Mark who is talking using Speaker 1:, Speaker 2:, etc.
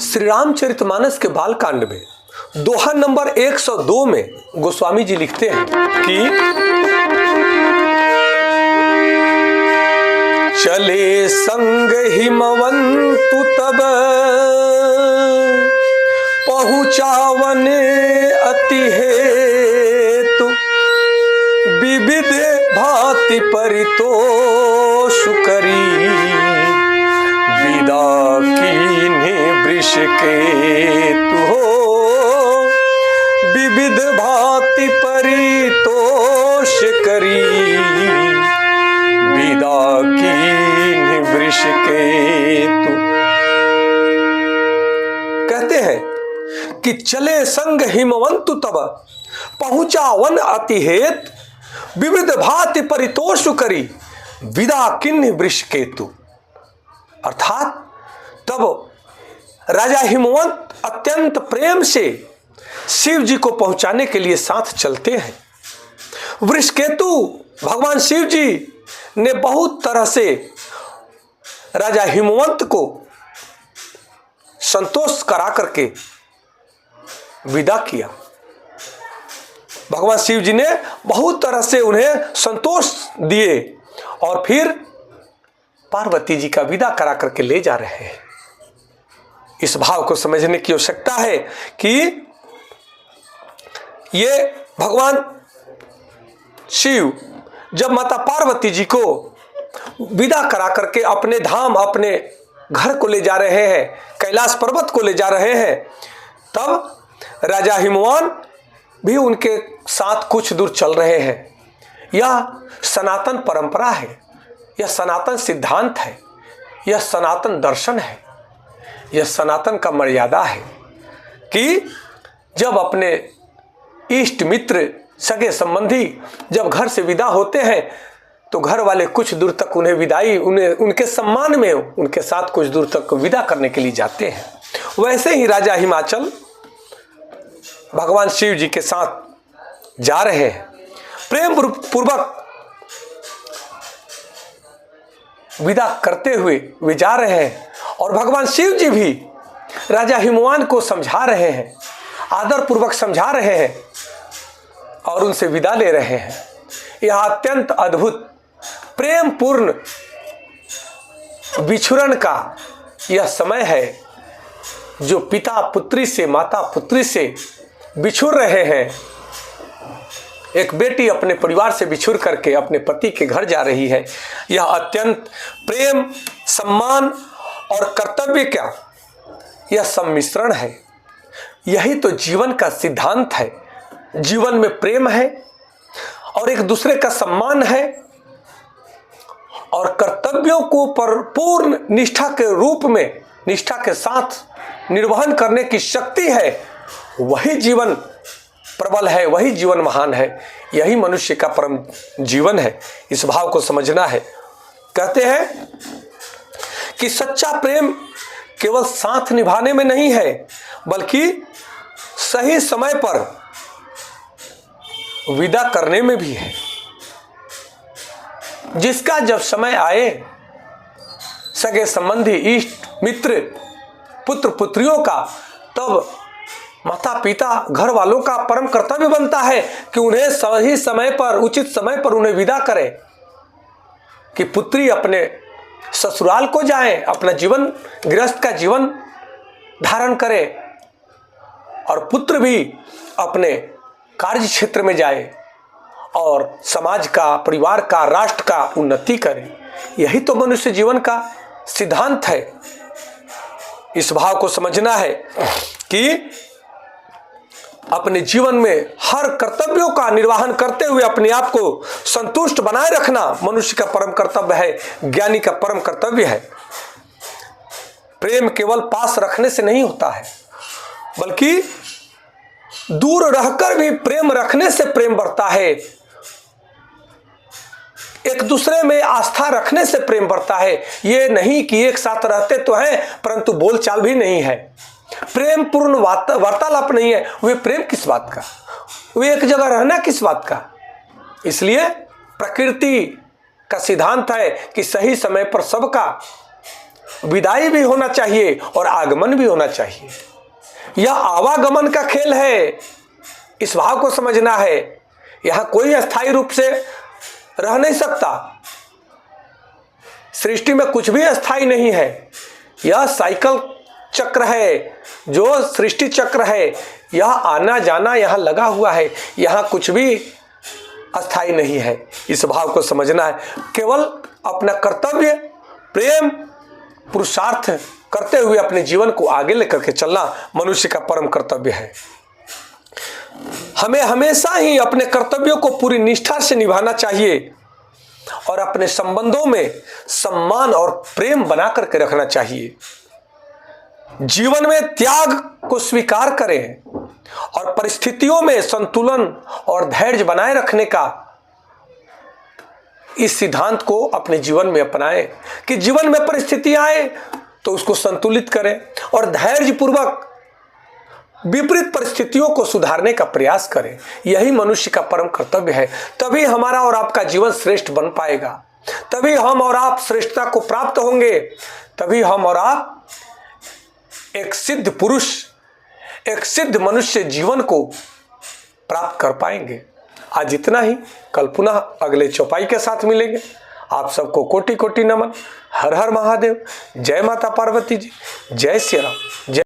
Speaker 1: श्री रामचरितमानस के बालकांड में दोहा नंबर 102 में गोस्वामी जी लिखते हैं कि चले संग हिमवंतु तब पहुँचावन अति हेतु विविध भांति परितोष करी विदा कीन्हे वृष केतु हो विविध भांति परितोष करी विदा कीन्हे वृष केतु। कहते हैं कि चले संग हिमवंतु तब पहुंचा वन अति हेत विविध भांति परितोष करी विदा किन्ह वृष केतु। अर्थात तब राजा हिमवंत अत्यंत प्रेम से शिव जी को पहुंचाने के लिए साथ चलते हैं। वृषकेतु भगवान शिव जी ने बहुत तरह से राजा हिमवंत को संतोष करा करके विदा किया। भगवान शिव जी ने बहुत तरह से उन्हें संतोष दिए और फिर पार्वती जी का विदा करा करके ले जा रहे हैं। इस भाव को समझने की आवश्यकता है कि ये भगवान शिव जब माता पार्वती जी को विदा करा करके अपने धाम अपने घर को ले जा रहे हैं, कैलाश पर्वत को ले जा रहे हैं, तब राजा हिमवान भी उनके साथ कुछ दूर चल रहे हैं। यह सनातन परंपरा है, यह सनातन सिद्धांत है, यह सनातन दर्शन है, यह सनातन का मर्यादा है कि जब अपने इष्ट मित्र सगे संबंधी जब घर से विदा होते हैं तो घर वाले कुछ दूर तक उन्हें विदाई उनके सम्मान में उनके साथ कुछ दूर तक विदा करने के लिए जाते हैं। वैसे ही राजा हिमाचल भगवान शिव जी के साथ जा रहे हैं, प्रेम पूर्वक विदा करते हुए वे जा रहे हैं और भगवान शिव जी भी राजा हिमवान को समझा रहे हैं, आदर पूर्वक समझा रहे हैं और उनसे विदा ले रहे हैं। यह अत्यंत अद्भुत प्रेम पूर्ण बिछुरन का यह समय है जो पिता पुत्री से माता पुत्री से बिछुर रहे हैं। एक बेटी अपने परिवार से बिछुर करके अपने पति के घर जा रही है। यह अत्यंत प्रेम, सम्मान और कर्तव्य का यह सम्मिश्रण है। यही तो जीवन का सिद्धांत है। जीवन में प्रेम है और एक दूसरे का सम्मान है और कर्तव्यों को पूर्ण निष्ठा के रूप में निष्ठा के साथ निर्वहन करने की शक्ति है। वही जीवन प्रबल है, वही जीवन महान है, यही मनुष्य का परम जीवन है। इस भाव को समझना है। कहते हैं कि सच्चा प्रेम केवल साथ निभाने में नहीं है बल्कि सही समय पर विदा करने में भी है। जिसका जब समय आए सगे संबंधी इष्ट मित्र पुत्र पुत्रियों का, तब माता पिता घर वालों का परम कर्तव्य बनता है कि उन्हें सही समय पर उचित समय पर उन्हें विदा करें, कि पुत्री अपने ससुराल को जाए, अपना जीवन गृहस्थ का जीवन धारण करे और पुत्र भी अपने कार्य क्षेत्र में जाए और समाज का, परिवार का, राष्ट्र का उन्नति करे। यही तो मनुष्य जीवन का सिद्धांत है। इस भाव को समझना है कि अपने जीवन में हर कर्तव्यों का निर्वहन करते हुए अपने आप को संतुष्ट बनाए रखना मनुष्य का परम कर्तव्य है, ज्ञानी का परम कर्तव्य है। प्रेम केवल पास रखने से नहीं होता है बल्कि दूर रहकर भी प्रेम रखने से प्रेम बढ़ता है। एक दूसरे में आस्था रखने से प्रेम बढ़ता है। ये नहीं कि एक साथ रहते तो हैं परंतु बोलचाल भी नहीं है, प्रेम पूर्ण वार्तालाप नहीं है। वे प्रेम किस बात का, वे एक जगह रहना किस बात का। इसलिए प्रकृति का सिद्धांत है कि सही समय पर सबका विदाई भी होना चाहिए और आगमन भी होना चाहिए। यह आवागमन का खेल है, इस भाव को समझना है। यहां कोई अस्थायी रूप से रह नहीं सकता। सृष्टि में कुछ भी अस्थायी नहीं है। यह साइकिल चक्र है, जो सृष्टि चक्र है, यह आना जाना यहां लगा हुआ है। यहां कुछ भी अस्थायी नहीं है, इस भाव को समझना है। केवल अपना कर्तव्य, प्रेम, पुरुषार्थ करते हुए अपने जीवन को आगे लेकर के चलना मनुष्य का परम कर्तव्य है। हमें हमेशा ही अपने कर्तव्यों को पूरी निष्ठा से निभाना चाहिए और अपने संबंधों में सम्मान और प्रेम बना करके रखना चाहिए। जीवन में त्याग को स्वीकार करें और परिस्थितियों में संतुलन और धैर्य बनाए रखने का इस सिद्धांत को अपने जीवन में अपनाएं कि जीवन में परिस्थितियां आए तो उसको संतुलित करें और धैर्यपूर्वक विपरीत परिस्थितियों को सुधारने का प्रयास करें। यही मनुष्य का परम कर्तव्य है। तभी हमारा और आपका जीवन श्रेष्ठ बन पाएगा, तभी हम और आप श्रेष्ठता को प्राप्त होंगे, तभी हम और आप एक सिद्ध पुरुष, एक सिद्ध मनुष्य जीवन को प्राप्त कर पाएंगे। आज इतना ही, कल पुनः अगले चौपाई के साथ मिलेंगे। आप सबको कोटि कोटि नमन। हर हर महादेव। जय माता पार्वती जी, जय श्री राम। जय